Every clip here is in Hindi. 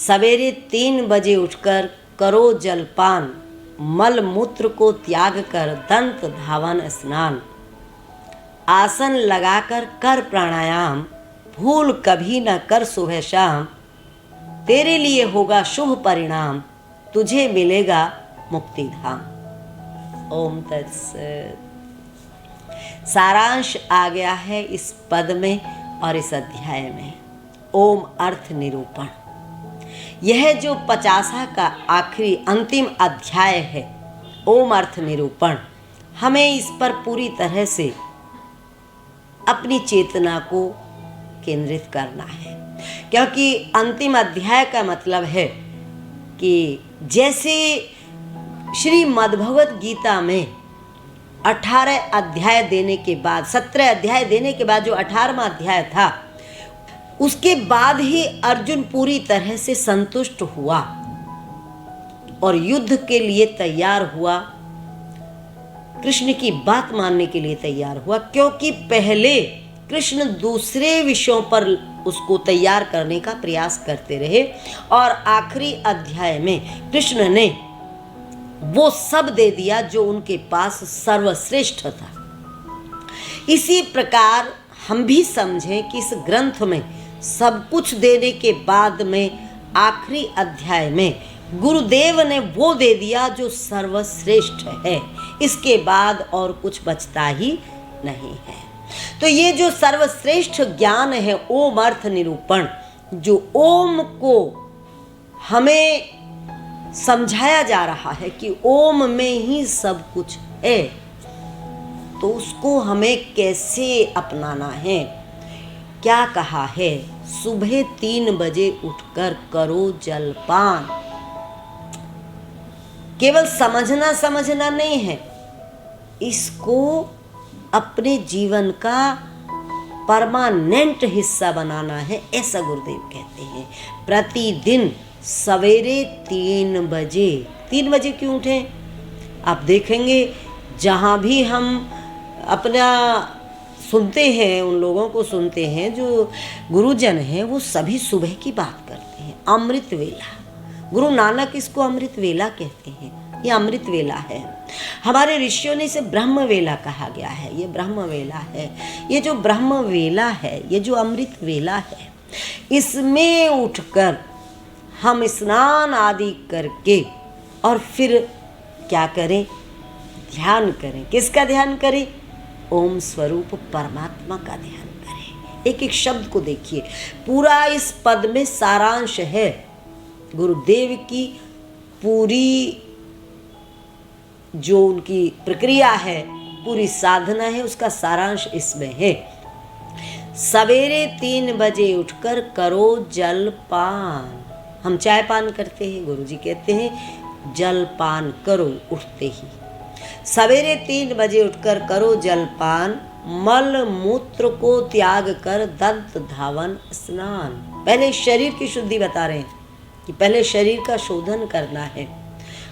सवेरे 3 बजे उठकर करो जलपान, मल मूत्र को त्याग कर दंत धावन स्नान, आसन लगाकर कर प्राणायाम, भूल कभी न कर सुबह शाम, तेरे लिए होगा शुभ परिणाम, तुझे मिलेगा मुक्ति धाम। ओम तत्सत। सारांश आ गया है इस पद में और इस अध्याय में। ओम अर्थ निरूपण। यह जो 50 का आखिरी अंतिम अध्याय है, ओम अर्थ निरूपण, हमें इस पर पूरी तरह से अपनी चेतना को केंद्रित करना है, क्योंकि अंतिम अध्याय का मतलब है कि जैसे श्रीमद् भगवत गीता में 18 अध्याय देने के बाद, 17 अध्याय देने के बाद जो 18वां अध्याय था, उसके बाद ही अर्जुन पूरी तरह से संतुष्ट हुआ और युद्ध के लिए तैयार हुआ, कृष्ण की बात मानने के लिए तैयार हुआ, क्योंकि पहले कृष्ण दूसरे विषयों पर उसको तैयार करने का प्रयास करते रहे और आखिरी अध्याय में कृष्ण ने वो सब दे दिया जो उनके पास सर्वश्रेष्ठ था। इसी प्रकार हम भी समझें कि इस ग्रंथ में सब कुछ देने के बाद में आखिरी अध्याय में गुरुदेव ने वो दे दिया जो सर्वश्रेष्ठ है, इसके बाद और कुछ बचता ही नहीं है। तो ये जो सर्वश्रेष्ठ ज्ञान है, ओम अर्थ निरूपण, जो ओम को हमें समझाया जा रहा है कि ओम में ही सब कुछ है, तो उसको हमें कैसे अपनाना है। क्या कहा है? सुबह 3 बजे उठकर करो जलपान। केवल समझना नहीं है, इसको अपने जीवन का परमानेंट हिस्सा बनाना है, ऐसा गुरुदेव कहते हैं। प्रतिदिन सवेरे 3 बजे क्यों उठें? आप देखेंगे जहाँ भी हम अपना सुनते हैं, उन लोगों को सुनते हैं जो गुरुजन हैं, वो सभी सुबह की बात करते हैं। अमृत वेला, गुरु नानक इसको अमृत वेला कहते हैं। ये अमृत वेला है। हमारे ऋषियों ने इसे ब्रह्म वेला कहा गया है। ये ब्रह्म वेला है। ये जो ब्रह्म वेला है, ये जो अमृत वेला है, इसमें उठकर हम स्नान आदि करके और फिर क्या करें? ध्यान करें। किसका ध्यान करें? ओम स्वरूप परमात्मा का ध्यान करें। एक एक शब्द को देखिए। पूरा इस पद में सारांश है। गुरुदेव की पूरी जो उनकी प्रक्रिया है, पूरी साधना है, उसका सारांश इसमें है। सवेरे 3 बजे उठकर करो जलपान। हम चाय पान करते हैं, गुरुजी कहते हैं जलपान करो उठते ही। सवेरे 3 बजे उठकर करो जलपान, मल मूत्र को त्याग कर दंत धावन स्नान। पहले शरीर की शुद्धि बता रहे हैं कि पहले शरीर का शोधन करना है।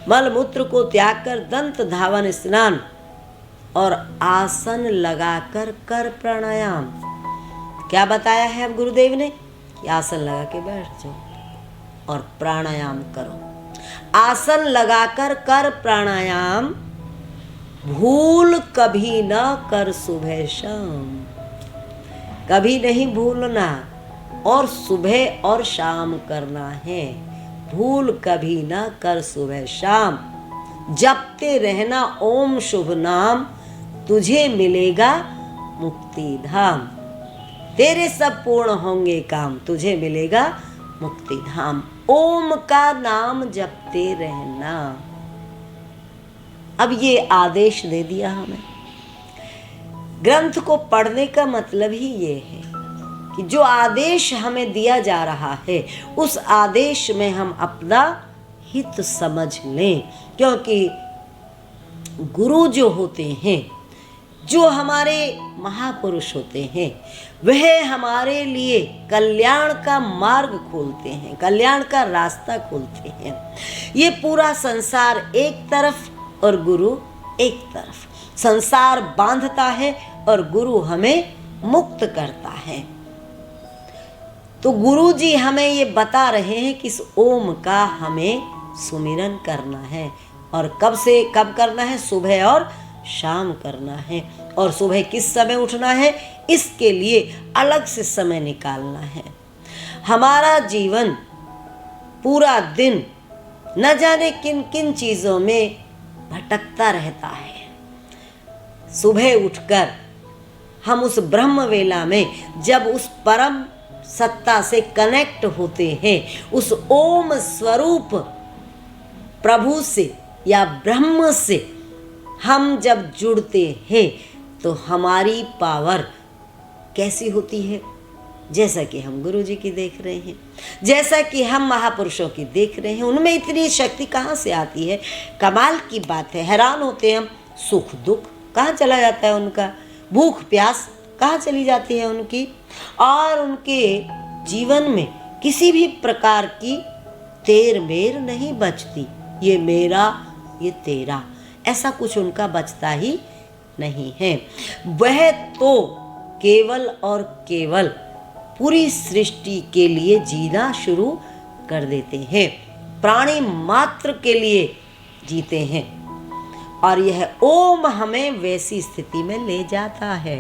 मल मूत्र को त्याग कर दंत धावन स्नान और आसन लगाकर कर प्राणायाम। क्या बताया है अब गुरुदेव ने? कि आसन लगा के बैठ जाओ और प्राणायाम करो। आसन लगाकर कर प्राणायाम, भूल कभी न कर सुबह शाम। कभी नहीं भूलना और सुबह और शाम करना है। भूल कभी न कर सुबह शाम, जपते रहना ओम शुभ नाम, तुझे मिलेगा मुक्ति धाम। तेरे सब पूर्ण होंगे काम, तुझे मिलेगा मुक्ति धाम। ओम का नाम जपते रहना। अब ये आदेश दे दिया हमें। ग्रंथ को पढ़ने का मतलब ही ये है कि जो आदेश हमें दिया जा रहा है, उस आदेश में हम अपना हित समझ लें। क्योंकि गुरु जो होते हैं, जो हमारे महापुरुष होते हैं, वह हमारे लिए कल्याण का मार्ग खोलते हैं, कल्याण का रास्ता खोलते हैं। ये पूरा संसार एक तरफ और गुरु एक तरफ। संसार बांधता है और गुरु हमें मुक्त करता है। तो गुरु जी हमें ये बता रहे हैं कि इस ओम का हमें सुमिरन करना है। और कब से कब करना है? सुबह और शाम करना है। और सुबह किस समय उठना है? इसके लिए अलग से समय निकालना है। हमारा जीवन पूरा दिन न जाने किन किन चीज़ों में भटकता रहता है। सुबह उठकर हम उस ब्रह्म वेला में जब उस परम सत्ता से कनेक्ट होते हैं, उस ओम स्वरूप प्रभु से या ब्रह्म से हम जब जुड़ते हैं तो हमारी पावर कैसी होती है? जैसा कि हम गुरु जी की देख रहे हैं, जैसा कि हम महापुरुषों की देख रहे हैं, उनमें इतनी शक्ति कहाँ से आती है? कमाल की बात है। हैरान होते हैं हम, सुख दुख कहाँ चला जाता है उनका, भूख प्यास कहाँ चली जाती है उनकी, और उनके जीवन में किसी भी प्रकार की तेर मेर नहीं बचती। ये मेरा, ये तेरा, ऐसा कुछ उनका बचता ही नहीं है। वह तो केवल और केवल पूरी सृष्टि के लिए जीना शुरू कर देते हैं, प्राणी मात्र के लिए जीते हैं, और यह ओम हमें वैसी स्थिति में ले जाता है।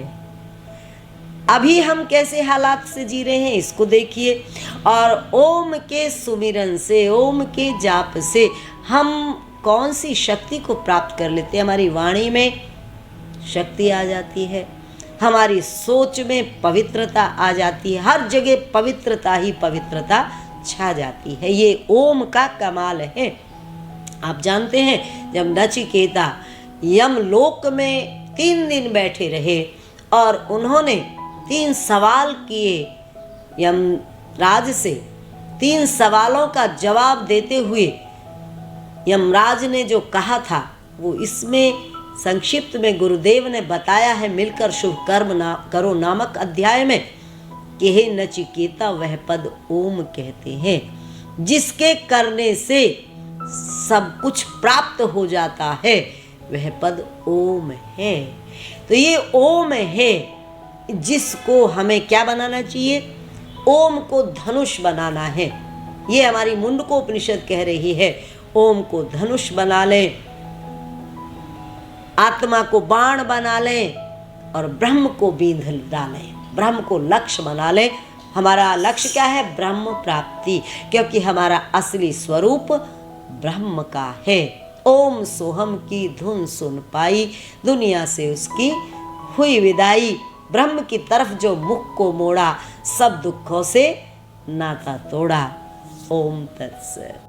अभी हम कैसे हालात से जी रहे हैं इसको देखिए, और ओम के सुमिरन से, ओम के जाप से हम कौन सी शक्ति को प्राप्त कर लेते हैं? हमारी वाणी में शक्ति आ जाती है, हमारी सोच में पवित्रता आ जाती है, हर जगह पवित्रता ही पवित्रता छा जाती है। ये ओम का कमाल है। आप जानते हैं, जब नचिकेता यमलोक में 3 दिन बैठे रहे और उन्होंने 3 सवाल किए यमराज से, 3 सवालों का जवाब देते हुए यमराज ने जो कहा था वो इसमें संक्षिप्त में गुरुदेव ने बताया है, मिलकर शुभ कर्म करो नामक अध्याय में, कि हे नचिकेता वह पद ओम कहते हैं, जिसके करने से सब कुछ प्राप्त हो जाता है, वह पद ओम है। तो ये ओम है जिसको हमें क्या बनाना चाहिए? ओम को धनुष बनाना है। ये हमारी मुंडकोपनिषद कह रही है, ओम को धनुष बना लें, आत्मा को बाण बना लें और ब्रह्म को बींध डालें, ब्रह्म को लक्ष्य बना लें। हमारा लक्ष्य क्या है? ब्रह्म प्राप्ति, क्योंकि हमारा असली स्वरूप ब्रह्म का है। ओम सोहम की धुन सुन पाई, दुनिया से उसकी हुई विदाई, ब्रह्म की तरफ जो मुख को मोड़ा, सब दुखों से नाता तोड़ा। ओम तत्सत।